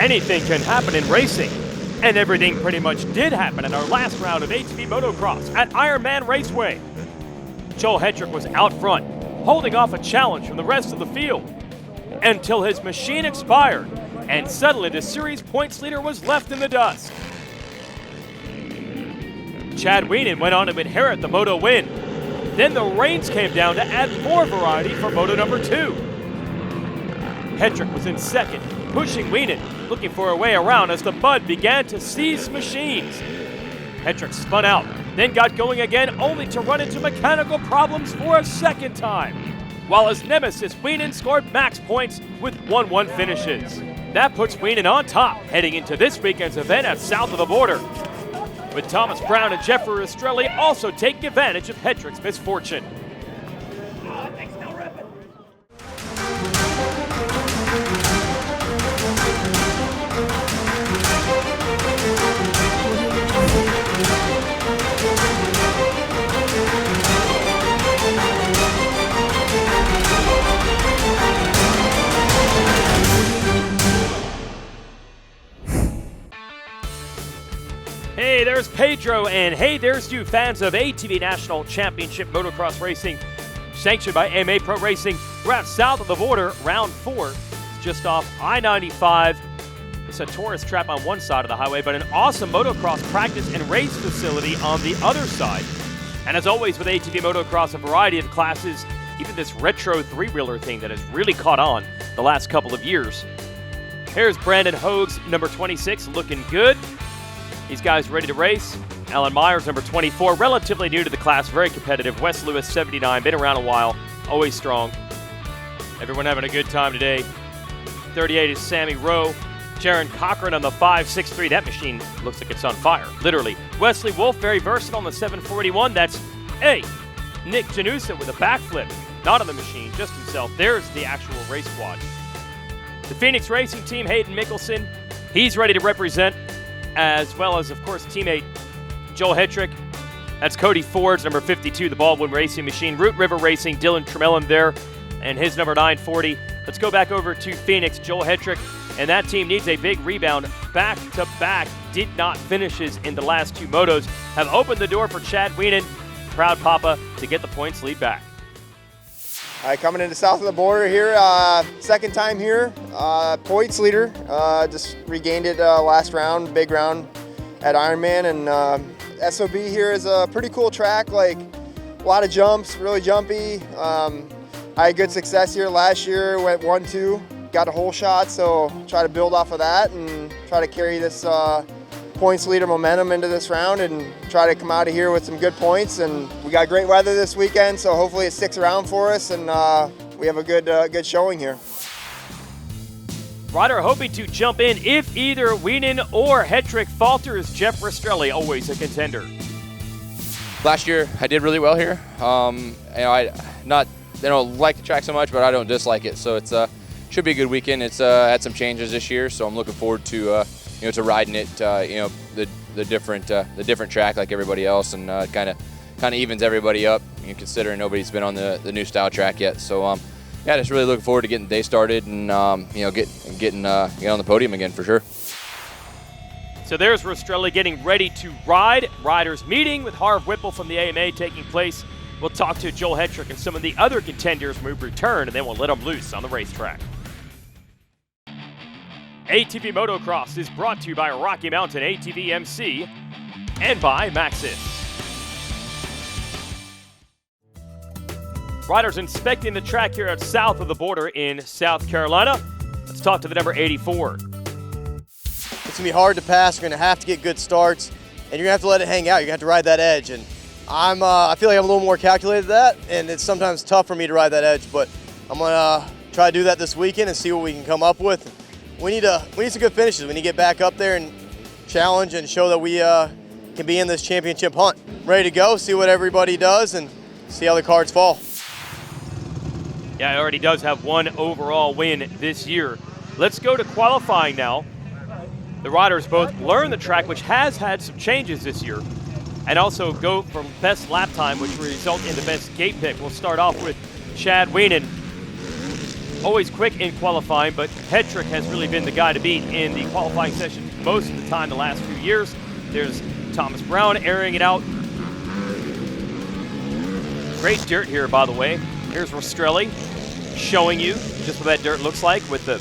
Anything can happen in racing, and everything pretty much did happen in our last round of ATV Motocross at Ironman Raceway. Joel Hetrick was out front, holding off a challenge from the rest of the field, until his machine expired, and suddenly the series points leader was left in the dust. Chad Whedon went on to inherit the Moto win. Then the reins came down to add more variety for Moto number 2. Hetrick was in second, pushing Whedon, looking for a way around as the mud began to seize machines. Hetrick spun out, then got going again, only to run into mechanical problems for a second time, while his nemesis Whedon scored max points with 1-1 finishes. That puts Whedon on top, heading into this weekend's event at South of the Border, with Thomas Brown and Jeffrey Rastrelli also taking advantage of Hetrick's misfortune. Hey, there's Pedro, and hey, there's you fans of ATV National Championship Motocross Racing, sanctioned by AMA Pro Racing. We're at South of the Border, round 4. It's just off I-95. It's a tourist trap on one side of the highway, but an awesome motocross practice and race facility on the other side. And as always with ATV Motocross, a variety of classes, even this retro three-wheeler thing that has really caught on the last couple of years. Here's Brandon Hogues, number 26, looking good. These guys ready to race. Alan Myers, number 24, relatively new to the class, very competitive. Wes Lewis, 79, been around a while, always strong. Everyone having a good time today. 38 is Sammy Rowe. Jaron Cochran on the 5.63. That machine looks like it's on fire, literally. Wesley Wolf, very versatile on the 741. That's Nick Janusa with a backflip. Not on the machine, just himself. There's the actual race quad. The Phoenix Racing Team, Hayden Mickelson, he's ready to represent, as well as, of course, teammate Joel Hetrick. That's Cody Ford's number 52, the Baldwin Racing Machine. Root River Racing, Dylan Tremelin there, and his number 940. Let's go back over to Phoenix, Joel Hetrick, and that team needs a big rebound. Back-to-back did not finishes in the last 2 motos, have opened the door for Chad Whedon, proud papa, to get the points lead back. All right, coming into South of the Border here, second time here, points leader, just regained it last round, big round at Ironman, and SOB here is a pretty cool track, like a lot of jumps, really jumpy. I had good success here last year, went 1-2, got a hole shot, so try to build off of that and try to carry this points leader momentum into this round and try to come out of here with some good points. And we got great weather this weekend, so hopefully it sticks around for us and we have a good showing here. Ryder hoping to jump in if either Whedon or Hetrick falters. Jeff Rastrelli, always a contender. Last year I did really well here. I don't like the track so much, but I don't dislike it. So it's should be a good weekend. It's had some changes this year, so I'm looking forward to to riding it, the different track like everybody else, and kind of evens everybody up. Considering nobody's been on the new style track yet, so yeah, just really looking forward to getting the day started and getting on the podium again for sure. So there's Rastrelli getting ready to ride. Riders meeting with Harv Whipple from the AMA taking place. We'll talk to Joel Hetrick and some of the other contenders when we return, and then we'll let them loose on the racetrack. ATV Motocross is brought to you by Rocky Mountain ATV MC and by Maxxis. Riders inspecting the track here at South of the Border in South Carolina. Let's talk to the number 84. It's going to be hard to pass. You're going to have to get good starts, and you're going to have to let it hang out. You're going to have to ride that edge. And I feel like I'm a little more calculated than that, and it's sometimes tough for me to ride that edge, but I'm going to try to do that this weekend and see what we can come up with. We need some good finishes. We need to get back up there and challenge and show that we can be in this championship hunt. Ready to go, see what everybody does, and see how the cards fall. Yeah, he already does have one overall win this year. Let's go to qualifying now. The riders both learn the track, which has had some changes this year, and also go from best lap time, which will result in the best gate pick. We'll start off with Chad Whedon. always quick in qualifying, but Hetrick has really been the guy to beat in the qualifying session most of the time the last few years. There's Thomas Brown airing it out. Great dirt here, by the way. Here's Rastrelli showing you just what that dirt looks like with the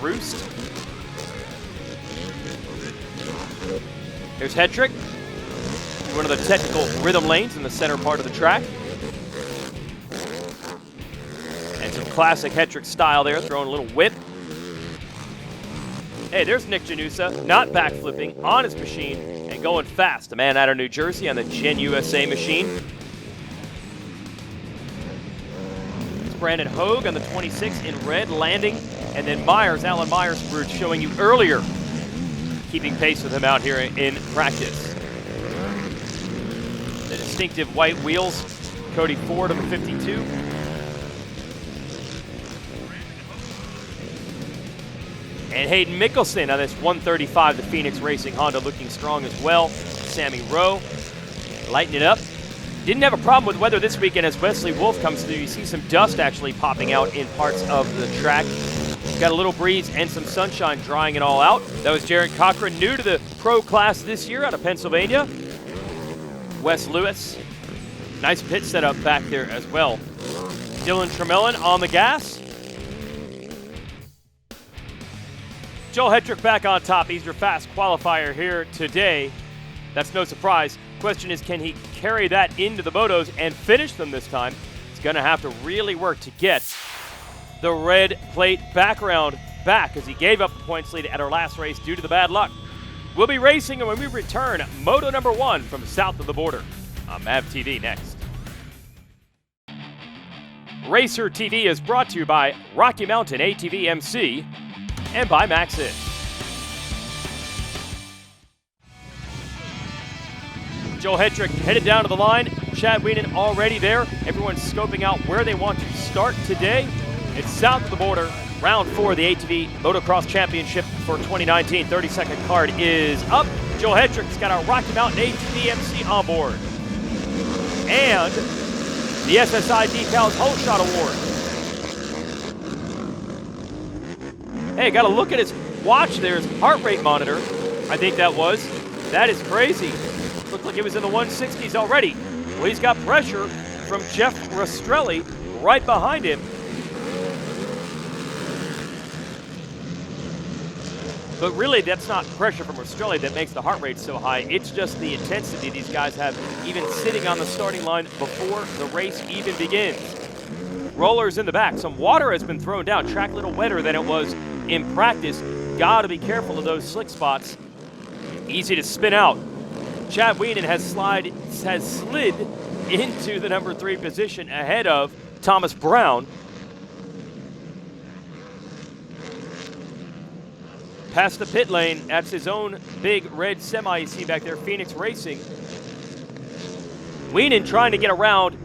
roost. Here's Hetrick, one of the technical rhythm lanes in the center part of the track. And some classic Hetrick style there, throwing a little whip. Hey, there's Nick Janusa, not backflipping on his machine and going fast. A man out of New Jersey on the Gen USA machine. It's Brandon Hogue on the 26 in red, landing. And then Myers, Alan Myers, we were showing you earlier, keeping pace with him out here in practice. The distinctive white wheels, Cody Ford on the 52. And Hayden Mickelson on this 135, the Phoenix Racing Honda, looking strong as well. Sammy Rowe lighting it up. Didn't have a problem with weather this weekend as Wesley Wolf comes through. You see some dust actually popping out in parts of the track. Got a little breeze and some sunshine drying it all out. That was Jaron Cochran, new to the pro class this year out of Pennsylvania. Wes Lewis, nice pit setup back there as well. Dylan Tremelin on the gas. Joel Hetrick back on top. He's your fast qualifier here today. That's no surprise. Question is, can he carry that into the motos and finish them this time? He's going to have to really work to get the red plate background back, as he gave up the points lead at our last race due to the bad luck. We'll be racing, and when we return, Moto number 1 from south of the border on MAV TV next. Racer TV is brought to you by Rocky Mountain ATV MC and by Maxit. Joel Hetrick headed down to the line. Chad Whedon already there. Everyone's scoping out where they want to start today. It's south of the border, round 4 of the ATV Motocross Championship for 2019. 30-second card is up. Joel Hetrick's got our Rocky Mountain ATV MC on board. And the SSI Decals Whole Shot Award. Hey, got to look at his watch there, his heart rate monitor. I think that was. That is crazy. Looked like it was in the 160s already. Well, he's got pressure from Jeff Rastrelli right behind him. But really, that's not pressure from Rastrelli that makes the heart rate so high. It's just the intensity these guys have even sitting on the starting line before the race even begins. Rollers in the back. Some water has been thrown down. Track a little wetter than it was in practice. Got to be careful of those slick spots. Easy to spin out. Chad Whedon has slid into the number 3 position ahead of Thomas Brown. Past the pit lane, that's his own big red semi you see back there, Phoenix Racing. Whedon trying to get around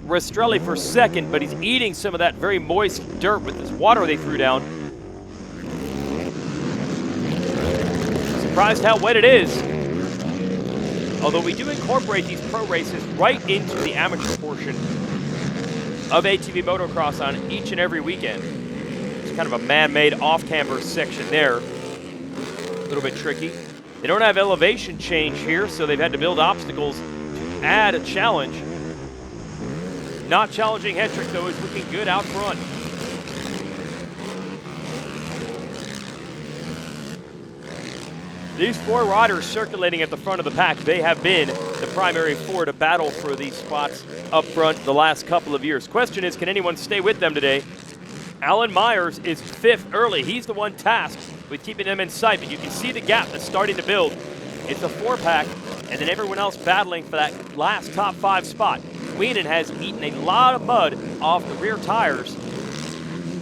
Rastrelli for second, but he's eating some of that very moist dirt with this water they threw down. Surprised how wet it is. Although we do incorporate these pro races right into the amateur portion of ATV motocross on each and every weekend. It's kind of a man-made off-camber section there. A little bit tricky. They don't have elevation change here, so they've had to build obstacles to add a challenge. Not challenging Hetrick, though, is looking good out front. These 4 riders circulating at the front of the pack, they have been the primary 4 to battle for these spots up front the last couple of years. Question is, can anyone stay with them today? Alan Myers is 5th early. He's the one tasked with keeping them in sight, but you can see the gap that's starting to build. It's a 4-pack, and then everyone else battling for that last top 5 spot. Whedon has eaten a lot of mud off the rear tires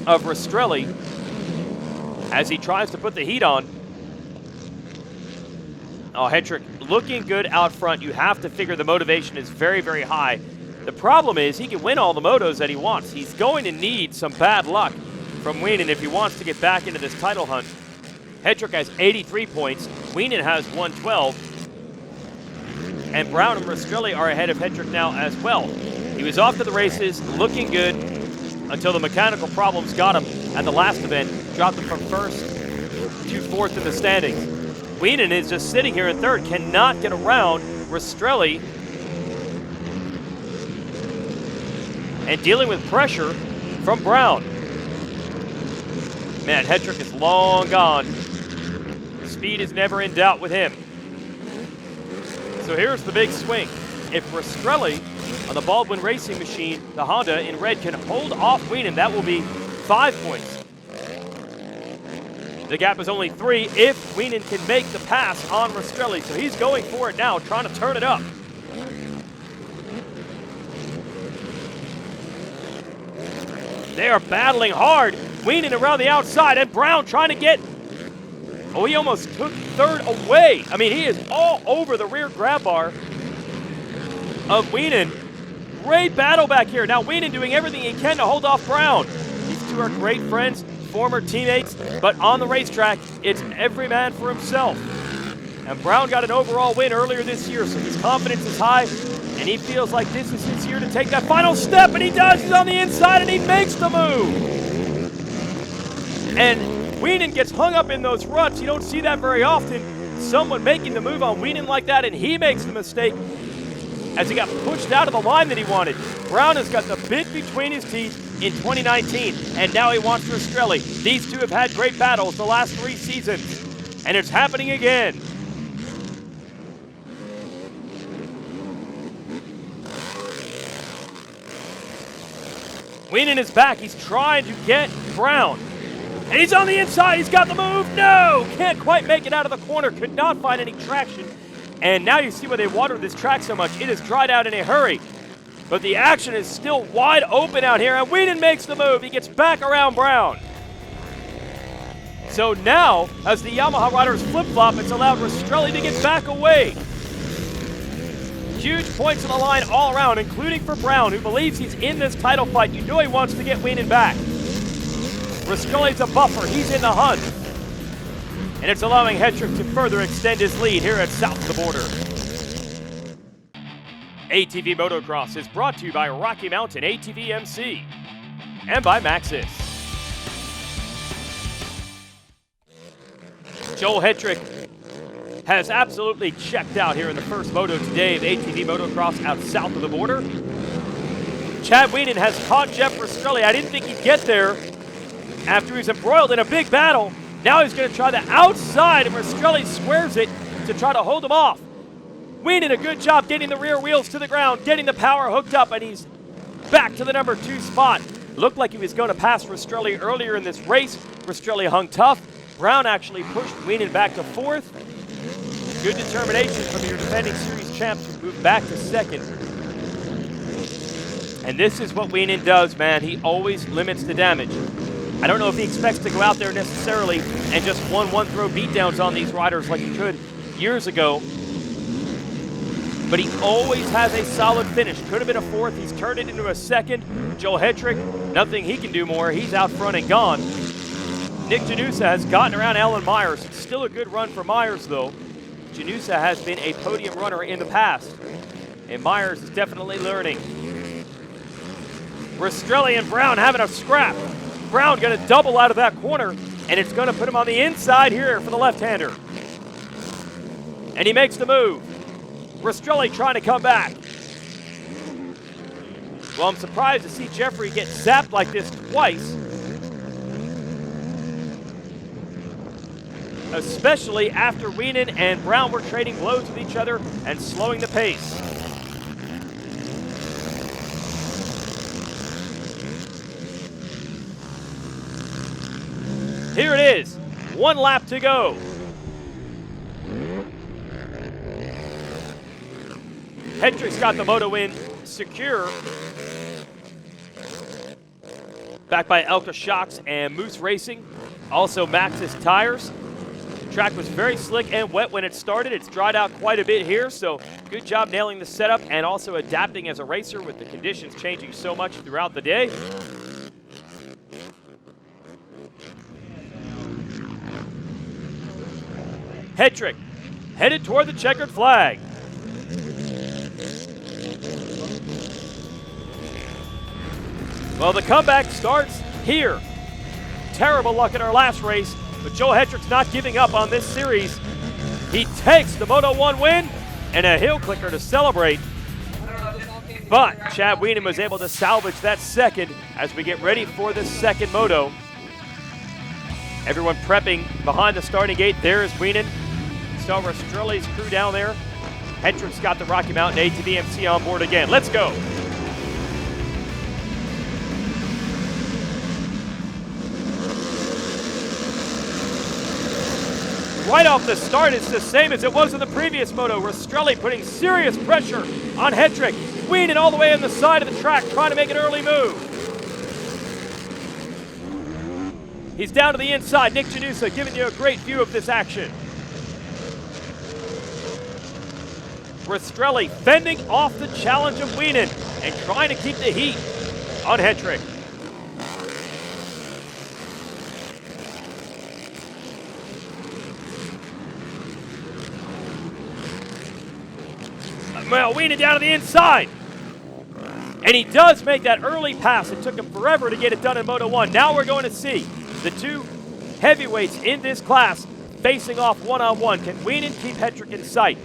of Rastrelli as he tries to put the heat on. Oh, Hetrick looking good out front. You have to figure the motivation is very, very high. The problem is he can win all the motos that he wants. He's going to need some bad luck from Whedon if he wants to get back into this title hunt. Hetrick has 83 points. Whedon has 112. And Brown and Rastrelli are ahead of Hetrick now as well. He was off to the races, looking good. until the mechanical problems got him at the last event, dropped him from first to fourth in the standings. Whedon is just sitting here in third, cannot get around Rastrelli, and dealing with pressure from Brown. Man, Hetrick is long gone. Speed is never in doubt with him. So here's the big swing. If Rastrelli on the Baldwin Racing Machine, the Honda in red, can hold off Whedon, that will be 5 points. The gap is only 3 if Whedon can make the pass on Rastrelli. So he's going for it now, trying to turn it up. They are battling hard. Whedon around the outside, and Brown trying to get, oh, he almost took third away. I mean, he is all over the rear grab bar of Whedon. Great battle back here. Now Whedon doing everything he can to hold off Brown. These two are great friends, former teammates, but on the racetrack, it's every man for himself. And Brown got an overall win earlier this year, so his confidence is high, and he feels like this is his year to take that final step, and he does. He's on the inside, and he makes the move. And Whedon gets hung up in those ruts. You don't see that very often. Someone making the move on Whedon like that, and he makes the mistake as he got pushed out of the line that he wanted. Brown has got the bit between his teeth in 2019, and now he wants Rastrelli. These two have had great battles the last 3 seasons, and it's happening again. Whedon is back. He's trying to get Brown. And he's on the inside. He's got the move. No! Can't quite make it out of the corner. Could not find any traction. And now you see why they watered this track so much. It has dried out in a hurry. But the action is still wide open out here. And Whedon makes the move. He gets back around Brown. So now, as the Yamaha riders flip-flop, it's allowed Rastrelli to get back away. Huge points on the line all around, including for Brown, who believes he's in this title fight. You know he wants to get Whedon back. Rastrelli's a buffer. He's in the hunt. And it's allowing Hetrick to further extend his lead here at south of the border. ATV Motocross is brought to you by Rocky Mountain ATV MC and by Maxxis. Joel Hetrick has absolutely checked out here in the first moto today of ATV Motocross out south of the border. Chad Whedon has caught Jeff Rastrelli. I didn't think he'd get there after he was embroiled in a big battle. Now he's going to try the outside, and Rastrelli squares it to try to hold him off. Whedon, a good job getting the rear wheels to the ground, getting the power hooked up, and he's back to the number 2 spot. Looked like he was going to pass Rastrelli earlier in this race. Rastrelli hung tough. Brown actually pushed Whedon back to 4th. Good determination from your defending series champs to move back to 2nd. And this is what Whedon does, man. He always limits the damage. I don't know if he expects to go out there necessarily and just one-throw beatdowns on these riders like he could years ago. But he always has a solid finish. Could have been a 4th. He's turned it into a 2nd. Joel Hetrick, nothing he can do more. He's out front and gone. Nick Janusa has gotten around Alan Myers. It's still a good run for Myers, though. Janusa has been a podium runner in the past, and Myers is definitely learning. Rastrelli and Brown having a scrap. Brown going to double out of that corner, and it's going to put him on the inside here for the left-hander. And he makes the move. Rastrelli trying to come back. Well, I'm surprised to see Jeffrey get zapped like this twice, especially after Whedon and Brown were trading blows with each other and slowing the pace. Here it is, 1 lap to go. Hetrick's got the moto win secure. Backed by Elka Shocks and Moose Racing. Also Maxxis tires. The track was very slick and wet when it started. It's dried out quite a bit here, so good job nailing the setup and also adapting as a racer with the conditions changing so much throughout the day. Hetrick headed toward the checkered flag. Well, the comeback starts here. Terrible luck in our last race, but Joel Hetrick's not giving up on this series. He takes the Moto 1 win and a hill clicker to celebrate. But Chad Whedon was able to salvage that second as we get ready for the second Moto. Everyone prepping behind the starting gate. There is Whedon. Saw Rastrelli's crew down there. Hetrick's got the Rocky Mountain ATV MC on board again. Let's go. Right off the start, it's the same as it was in the previous Moto. Rastrelli putting serious pressure on Hetrick. Whedon all the way on the side of the track, trying to make an early move. He's down to the inside. Nick Janusa giving you a great view of this action. Rastrelli fending off the challenge of Whedon and trying to keep the heat on Hetrick. Well, Whedon down to the inside. And he does make that early pass. It took him forever to get it done in Moto 1. Now we're going to see the two heavyweights in this class facing off one-on-one. Can Whedon keep Hetrick in sight?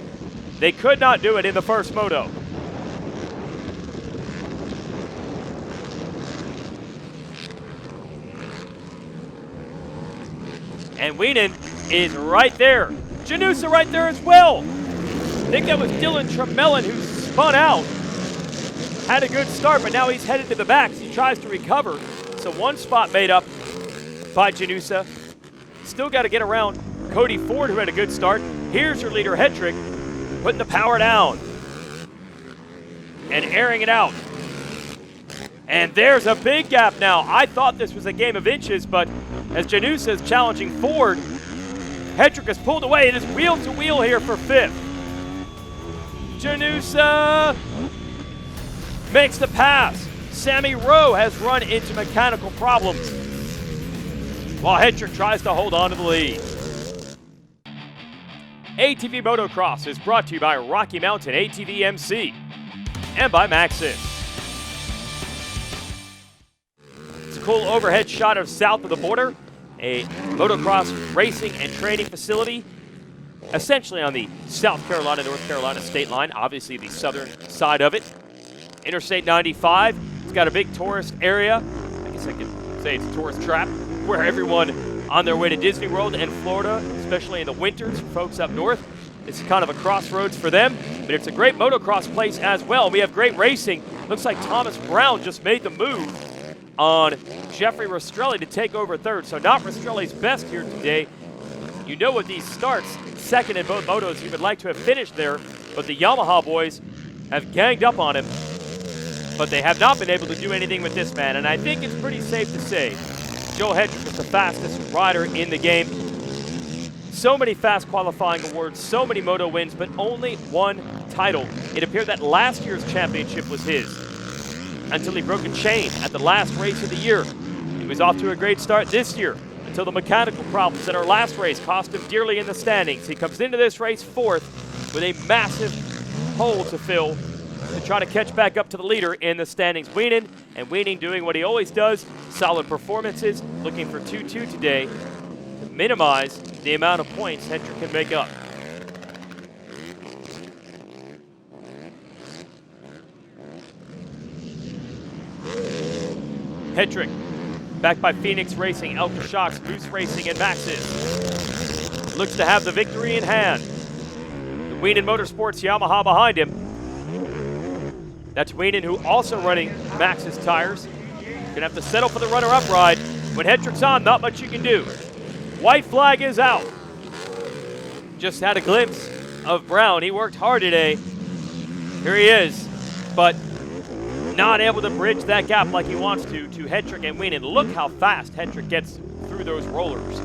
They could not do it in the first Moto. And Whedon is right there. Janusa right there as well. I think that was Dylan Tremelin who spun out. Had a good start, but now he's headed to the back. He tries to recover. So one spot made up by Janusa. Still got to get around Cody Ford, who had a good start. Here's your leader, Hetrick, putting the power down and airing it out. And there's a big gap now. I thought this was a game of inches, but as Janusa is challenging Ford, Hetrick has pulled away. It is wheel to wheel here for fifth. Janusa makes the pass. Sammy Rowe has run into mechanical problems while Hetrick tries to hold on to the lead. ATV Motocross is brought to you by Rocky Mountain ATV MC and by Maxxis. It's a cool overhead shot of south of the border, a motocross racing and training facility essentially on the South Carolina-North Carolina state line, obviously the southern side of it. Interstate 95, it's got a big tourist area. I guess I could say it's a tourist trap where everyone on their way to Disney World and Florida, especially in the winters, for folks up north, it's kind of a crossroads for them, but it's a great motocross place as well. We have great racing. Looks like Thomas Brown just made the move on Jeffrey Rastrelli to take over third, so not Rastrelli's best here today. You know with these starts, second in both motos, he would like to have finished there, but the Yamaha boys have ganged up on him, but they have not been able to do anything with this man, and I think it's pretty safe to say Joel Hetrick is the fastest rider in the game. So many fast qualifying awards, so many moto wins, but only one title. It appeared that last year's championship was his until he broke a chain at the last race of the year. He was off to a great start this year until the mechanical problems in our last race cost him dearly in the standings. He comes into this race fourth with a massive hole to fill to try to catch back up to the leader in the standings. Whedon doing what he always does, solid performances, looking for 2-2 today to minimize the amount of points Hetrick can make up. Hetrick, backed by Phoenix Racing, Elka Shocks, Moose Racing, and Maxxis, looks to have the victory in hand. The Whedon Motorsports Yamaha behind him. That's Whedon, who also running Maxxis tires. Gonna have to settle for the runner-up ride. When Hetrick's on, not much you can do. White flag is out. Just had a glimpse of Brown. He worked hard today. Here he is, but not able to bridge that gap like he wants to Hetrick and Whedon. Look how fast Hetrick gets through those rollers.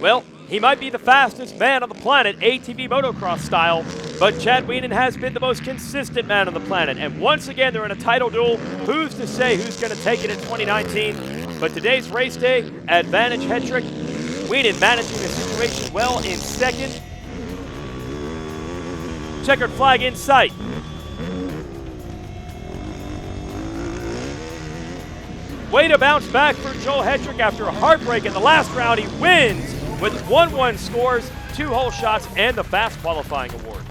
Well, he might be the fastest man on the planet, ATV motocross style, but Chad Whedon has been the most consistent man on the planet. And once again, they're in a title duel. Who's to say who's going to take it in 2019? But today's race day, advantage Hetrick. Whedon managing the situation well in second. Checkered flag in sight. Way to bounce back for Joel Hedrick after a heartbreak in the last round. He wins with 1-1 scores, 2 hole shots, and the fast qualifying award.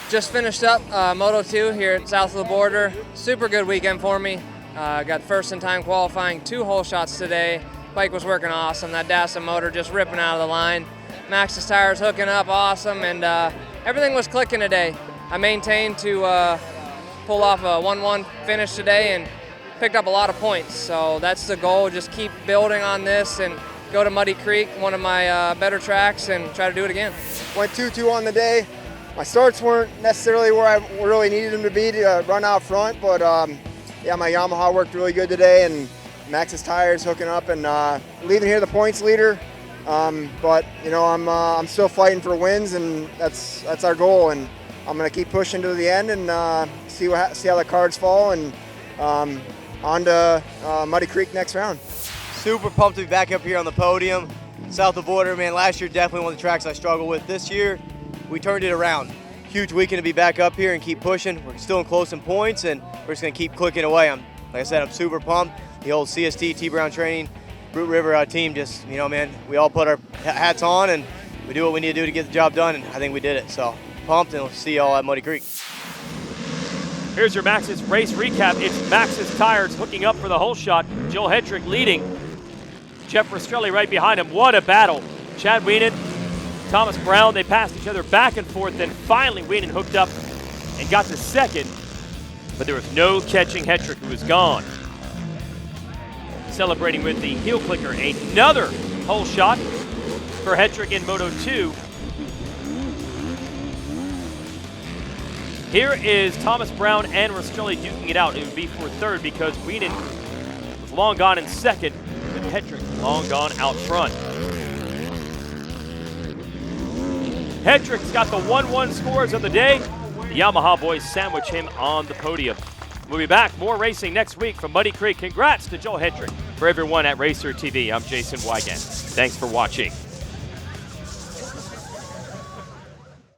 Just finished up Moto 2 here at south of the border. Super good weekend for me. Got first in time qualifying, 2 hole shots today. Bike was working awesome. That Dasa motor just ripping out of the line. Max's tires hooking up awesome, and everything was clicking today. I maintained to pull off a 1-1 finish today and picked up a lot of points. So that's the goal, just keep building on this and go to Muddy Creek, one of my better tracks, and try to do it again. Went 2-2 on the day. My starts weren't necessarily where I really needed them to be to run out front, but yeah, my Yamaha worked really good today, and Max's tires hooking up, and leaving here the points leader. But you know, I'm still fighting for wins, and that's our goal. And I'm gonna keep pushing to the end and see how the cards fall, and on to Muddy Creek next round. Super pumped to be back up here on the podium. South of the border, man, last year definitely one of the tracks I struggled with. This year, we turned it around. Huge weekend to be back up here and keep pushing. We're still close in points, and we're just gonna keep clicking away. Like I said, I'm super pumped. The old CST, T-Brown Training, Root River team, just, you know, man, we all put our hats on and we do what we need to do to get the job done, and I think we did it. So pumped, and we'll see y'all at Muddy Creek. Here's your Max's race recap. It's Max's tires hooking up for the hole shot. Joel Hedrick leading. Jeff Rastrelli right behind him. What a battle. Chad Whedon, Thomas Brown, they passed each other back and forth. Then finally Whedon hooked up and got to second. But there was no catching Hedrick, who was gone. Celebrating with the heel clicker. Another hole shot for Hedrick in Moto 2. Here is Thomas Brown and Rastrelli duking it out. It would be for third because Whedon was long gone in second, and Hedrick long gone out front. Hedrick's got the 1-1 scores of the day. The Yamaha boys sandwich him on the podium. We'll be back, more racing next week from Muddy Creek. Congrats to Joel Hedrick. For everyone at Racer TV, I'm Jason Wygant. Thanks for watching.